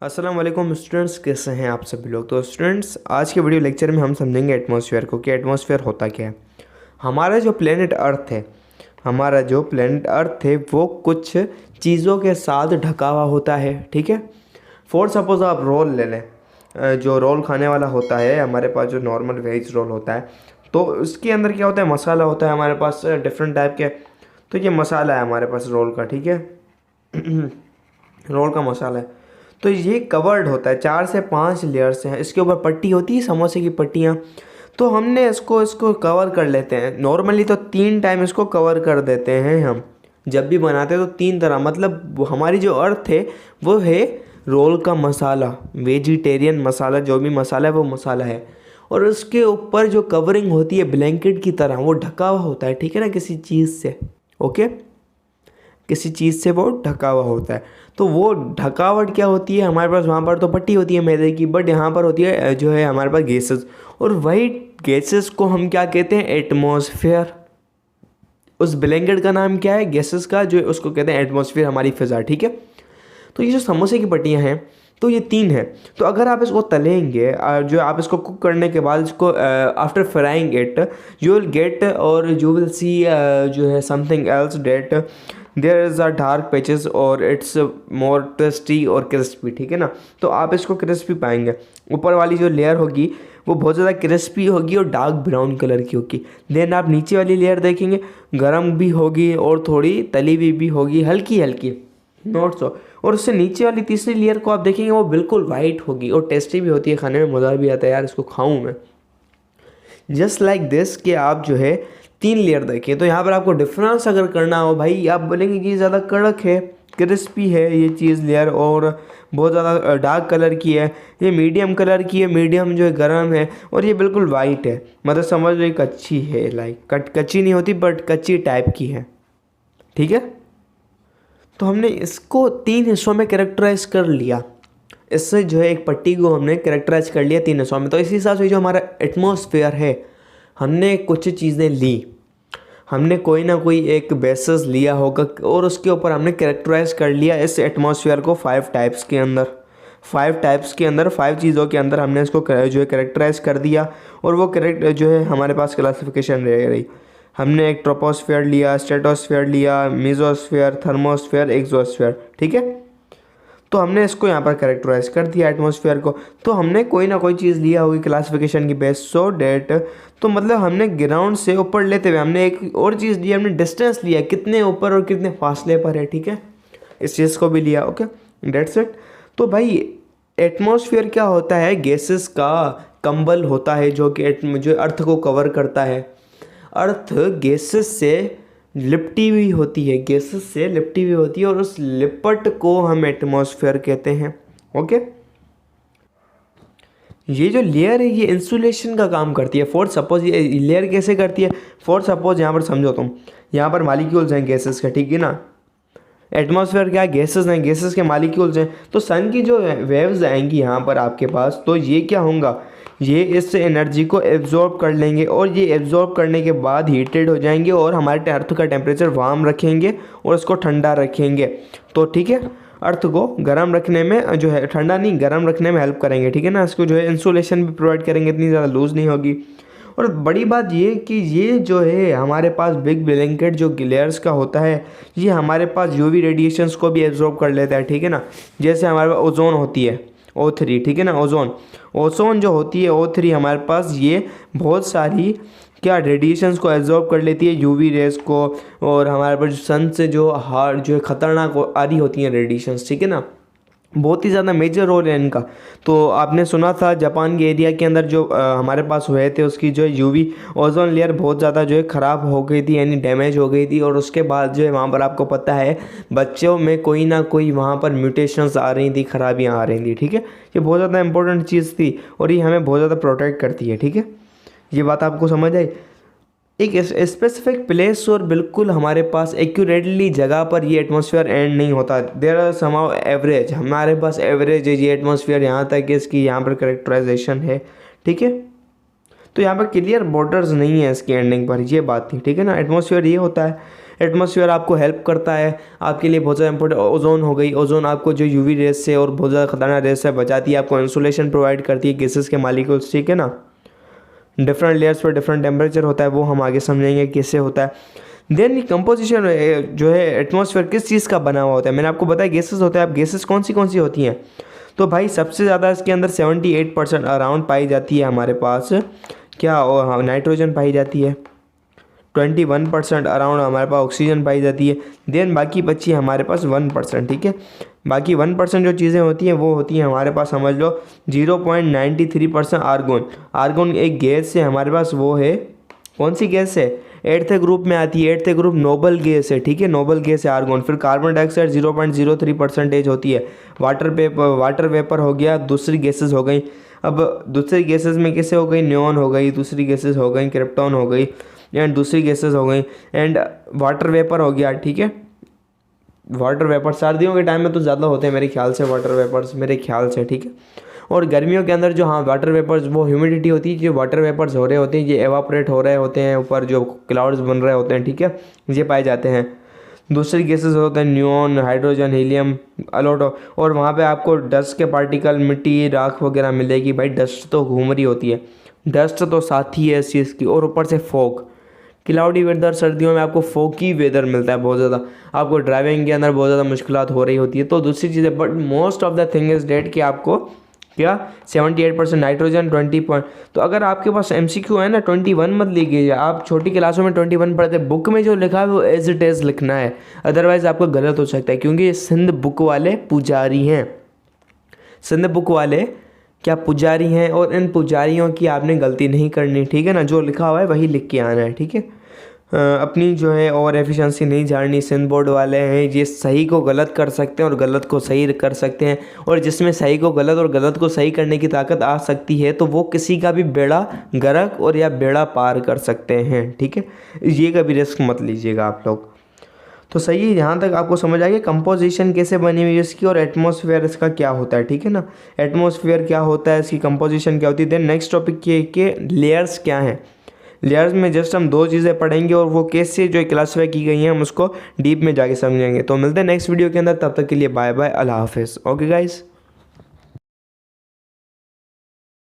अस्सलाम वालेकुम स्टूडेंट्स, कैसे हैं आप सभी लोग। तो स्टूडेंट्स, आज के वीडियो लेक्चर में हम समझेंगे एटमॉस्फेयर को कि एटमॉस्फेयर होता क्या है। हमारा जो प्लेनेट अर्थ है वो कुछ चीज़ों के साथ ढका हुआ होता है। ठीक है, फॉर सपोज़ आप रोल ले लें। जो रोल खाने वाला होता है, हमारे पास जो नॉर्मल वेज रोल होता है, तो उसके अंदर क्या होता है, मसाला होता है हमारे पास डिफरेंट टाइप के। तो ये मसाला है हमारे पास रोल का। ठीक है रोल का मसाला है। तो ये कवर्ड होता है, 4 से 5 लेयर से है। इसके ऊपर पट्टी होती है, समोसे की पट्टियाँ। तो हमने इसको कवर कर लेते हैं। नॉर्मली तो 3 टाइम इसको कवर कर देते हैं हम जब भी बनाते हैं। तो 3 तरह, मतलब हमारी जो अर्थ है वो है रोल का मसाला, वेजिटेरियन मसाला, जो भी मसाला है वो मसाला है। और उसके ऊपर जो कवरिंग होती है ब्लैंकेट की तरह, वो ढका हुआ होता है। ठीक है ना, किसी चीज़ से। ओके, किसी चीज़ से वो ढका हुआ होता है। तो वो ढकावट क्या होती है हमारे पास, वहाँ पर तो पट्टी होती है मैदे की, बट यहाँ पर होती है जो है हमारे पास गैसेस। और वही गैसेस को हम क्या कहते हैं, एटमॉस्फेयर। उस ब्लैंकेट का नाम क्या है, गैसेस का, जो उसको कहते हैं एटमॉस्फेयर, हमारी फिजा। ठीक है, तो ये जो समोसे की पट्टियाँ हैं, तो ये 3 है। तो अगर आप इसको तलेंगे, जो आप इसको कुक करने के बाद इसको after frying it, you will get और यू विल सी जो है something else that there is a dark patches और इट्स मोर टेस्टी और क्रिस्पी। ठीक है ना, तो आप इसको क्रिस्पी पाएंगे। ऊपर वाली जो लेयर होगी वो बहुत ज़्यादा क्रिस्पी होगी और डार्क ब्राउन कलर की होगी। देन आप नीचे वाली लेयर देखेंगे, गर्म भी होगी और थोड़ी तली हुई भी होगी, हल्की हल्की, नॉट सो। और उससे नीचे वाली तीसरी लेयर को आप देखेंगे, वो बिल्कुल वाइट होगी और टेस्टी भी होती है, खाने में मज़ा भी आता है, यार इसको खाऊं मैं। जस्ट लाइक दिस कि आप जो है 3 लेयर देखें। तो यहाँ पर आपको डिफरेंस अगर करना हो भाई, आप बोलेंगे कि ये ज़्यादा कड़क है, क्रिस्पी है ये चीज़ लेयर, और बहुत ज़्यादा डार्क कलर की है, ये मीडियम कलर की है, मीडियम जो है गर्म है, और ये बिल्कुल वाइट है। मतलब समझ लो कच्ची है, लाइक कच्ची नहीं होती बट कच्ची टाइप की है। ठीक है, तो हमने इसको 3 हिस्सों में कैरेक्टराइज कर लिया। इससे जो है एक पट्टी को हमने कैरेक्टराइज कर लिया 3 हिस्सों में। तो इसी हिसाब से जो हमारा एटमॉस्फेयर है, हमने कुछ चीज़ें ली, हमने कोई ना कोई एक बेसिस लिया होगा और उसके ऊपर हमने कैरेक्टराइज कर लिया इस एटमॉस्फेयर को 5 टाइप्स के अंदर। 5 टाइप्स के अंदर, 5 चीज़ों के अंदर हमने इसको जो है कैरेक्टराइज कर दिया। और वो करेक्ट जो है हमारे पास क्लासिफिकेशन रह रही। हमने एक ट्रोपोस्फेयर लिया, स्ट्रेटोस्फेयर लिया, मीजोस्फेयर, थर्मोस्फेयर, एक्सोस्फेयर। ठीक है, तो हमने इसको यहाँ पर कैरेक्टराइज कर दिया एटमॉस्फेयर को। तो हमने कोई ना कोई चीज़ लिया होगी क्लासिफिकेशन की बेस, सो डेट, तो मतलब हमने ग्राउंड से ऊपर लेते हुए हमने एक और चीज़ लिया, हमने डिस्टेंस लिया, कितने ऊपर और कितने फासले पर है। ठीक है, इस चीज़ को भी लिया। Okay, that's it. तो भाई एटमॉस्फेयर क्या होता है, गैसेस का कंबल होता है जो कि जो अर्थ को कवर करता है। अर्थ गैसेस से लिपटी हुई होती है, गैसेस से लिपटी हुई होती है, और उस लिपट को हम एटमॉस्फेयर कहते हैं। ओके, ये जो लेयर है ये इंसुलेशन का काम करती है। फॉर सपोज ये लेयर कैसे करती है, फॉर सपोज यहाँ पर समझो तुम, यहाँ पर मालिक्यूल्स हैं गैसेस के। ठीक है ना, एटमॉस्फेयर क्या है, गैसेस हैं, गैसेस के मालिक्यूल्स हैं। तो सन की जो वेव्स आएंगी यहाँ पर आपके पास, तो ये क्या होगा, ये इससे एनर्जी को एब्जॉर्ब कर लेंगे, और ये एब्जॉर्ब करने के बाद हीटेड हो जाएंगे और हमारे अर्थ का टेम्परेचर वार्म रखेंगे और इसको ठंडा रखेंगे। तो ठीक है, अर्थ को गर्म रखने में जो है, ठंडा नहीं गर्म रखने में हेल्प करेंगे। ठीक है ना, इसको जो है इंसुलेशन भी प्रोवाइड करेंगे, इतनी ज़्यादा लूज़ नहीं होगी। और बड़ी बात ये कि ये जो है हमारे पास बिग ब्लैंकेट जो लेयर्स का होता है, ये हमारे पास यूवी रेडिएशंस को भी एब्जॉर्ब कर लेता है। ठीक है ना, जैसे हमारे पास ओजोन होती है, O3। ठीक है ना, ओजोन जो होती है O3 हमारे पास, ये बहुत सारी क्या रेडिएशंस को एब्जॉर्ब कर लेती है, यूवी रेस को। और हमारे पास सन से जो हार्ड जो है खतरनाक आ रही होती हैं रेडिएशंस। ठीक है ना, बहुत ही ज़्यादा मेजर रोल है इनका। तो आपने सुना था जापान के एरिया के अंदर जो हमारे पास हुए थे, उसकी जो है यूवी ओजोन लेयर बहुत ज़्यादा जो है ख़राब हो गई थी, यानी डैमेज हो गई थी। और उसके बाद जो है वहाँ पर आपको पता है बच्चों में कोई ना कोई वहाँ पर म्यूटेशंस आ रही थी, खराबियाँ आ रही थी। ठीक है, ये बहुत ज़्यादा इंपॉर्टेंट चीज़ थी और ये हमें बहुत ज़्यादा प्रोटेक्ट करती है। ठीक है, ये बात आपको समझ आई। एक स्पेसिफिक प्लेस और बिल्कुल हमारे पास एक्यूरेटली जगह पर ये एटमॉस्फेयर एंड नहीं होता। देयर आर समहाउ एवरेज, हमारे पास एवरेज है ये एटमॉस्फेयर, यहाँ तक कि इसकी यहाँ पर करेक्टराइजेशन है। ठीक है, तो यहाँ पर क्लियर बॉर्डर्स नहीं है इसकी एंडिंग पर, ये बात थी। ठीक है ना, एटमॉस्फेयर ये होता है। एटमॉस्फेयर आपको हेल्प करता है, आपके लिए बहुत ज़्यादा इंपॉर्टेंट। ओजोन हो गई, ओजोन आपको जो यूवी रेस से और बहुत ज़्यादा खतरनाक रेस से बचाती है, आपको इंसुलेशन प्रोवाइड करती है गैसेस के मालिक्यूल्स, ठीक है ना। डिफरेंट लेयर्स पर डिफरेंट टेम्परेचर होता है, वो हम आगे समझेंगे कैसे होता है। देन कंपोजिशन जो है एटमॉस्फेयर किस चीज़ का बना हुआ होता है, मैंने आपको बताया गैसेस होता है। अब गैसेस कौन सी होती हैं, तो भाई सबसे ज़्यादा इसके अंदर 78% अराउंड पाई जाती है हमारे पास क्या, नाइट्रोजन पाई जाती है, 21% अराउंड हमारे पास ऑक्सीजन पाई जाती है। देन बाकी बची हमारे पास 1%, ठीक है। बाकी 1% जो चीज़ें होती हैं वो होती हैं हमारे पास, समझ लो 0.93% आर्गोन। आर्गोन एक गैस है हमारे पास, वो है कौन सी गैस है, 8th ग्रुप में आती है, 8th ग्रुप नोबल गैस है, ठीक है, नोबल गैस है आर्गोन। फिर कार्बन डाइऑक्साइड 0.03% होती है। वाटर वेपर हो गया, दूसरी गैसेस हो गई। अब दूसरी गैसेस में कैसे हो गई, नियॉन हो गई, दूसरी गैसेस हो गई क्रिप्टॉन हो गई, एंड दूसरी गैसेस हो गई, एंड वाटर वेपर हो गया, ठीक है। वाटर वेपर सर्दियों के टाइम में तो ज़्यादा होते हैं मेरे ख्याल से वाटर वेपर्स, मेरे ख्याल से, ठीक है। और गर्मियों के अंदर जो हाँ वाटर वेपर्स, वो ह्यूमिडिटी होती है, जो वाटर वेपर्स हो रहे होते हैं ये एवापोरेट हो रहे होते हैं, ऊपर जो क्लाउड्स बन रहे होते हैं, ठीक है, ये पाए जाते हैं। दूसरी गैसेस होते हैं नियॉन, हाइड्रोजन, हीलियम, अलॉट, और वहाँ पे आपको डस्ट के पार्टिकल, मिट्टी, राख वगैरह मिलेगी। भाई डस्ट तो घूम रही होती है, डस्ट तो साथी है इस चीज़ की, और ऊपर से फॉग, क्लाउडी वेदर, सर्दियों में आपको फॉगी वेदर मिलता है बहुत ज़्यादा, आपको ड्राइविंग के अंदर बहुत ज़्यादा मुश्किलात हो रही होती है। तो दूसरी चीज़ है, but most of the thing is that कि आपको क्या 78% नाइट्रोजन, 20 पॉइंट। तो अगर आपके पास MCQ है ना 21 मत लीजिए, आप छोटी क्लासों में 21 पढ़ते, बुक में जो लिखा है वो एज इट इज़ लिखना है, अदरवाइज़ आपको गलत हो सकता है, क्योंकि ये सिंध बुक वाले पुजारी हैं, सिंध बुक वाले क्या पुजारी हैं, और इन पुजारियों की आपने गलती नहीं करनी, ठीक है ना। जो लिखा हुआ है वही लिख के आना है, ठीक है। अपनी जो है ओवर एफिशिएंसी नहीं झाड़नी। सिंध बोर्ड वाले हैं ये सही को गलत कर सकते हैं और गलत को सही कर सकते हैं, और जिसमें सही को गलत और गलत को सही करने की ताकत आ सकती है तो वो किसी का भी बेड़ा गर्क और या बेड़ा पार कर सकते हैं, ठीक है। ये कभी रिस्क मत लीजिएगा आप लोग। तो सही है, यहाँ तक आपको समझ आ गया कंपोजिशन कैसे बनी हुई है इसकी, और एटमॉस्फेयर इसका क्या होता है, ठीक है ना। एटमॉस्फेयर क्या होता है, इसकी कंपोजिशन क्या होती है। देन नेक्स्ट टॉपिक ये कि लेयर्स क्या हैं। लेयर्स में जस्ट हम 2 चीज़ें पढ़ेंगे, और वो कैसे जो क्लासीफाई की गई हैं हम उसको डीप में जाके समझेंगे। तो मिलते हैं नेक्स्ट वीडियो के अंदर, तब तक के लिए बाय बाय, अल्लाह हाफिज़। Okay guys.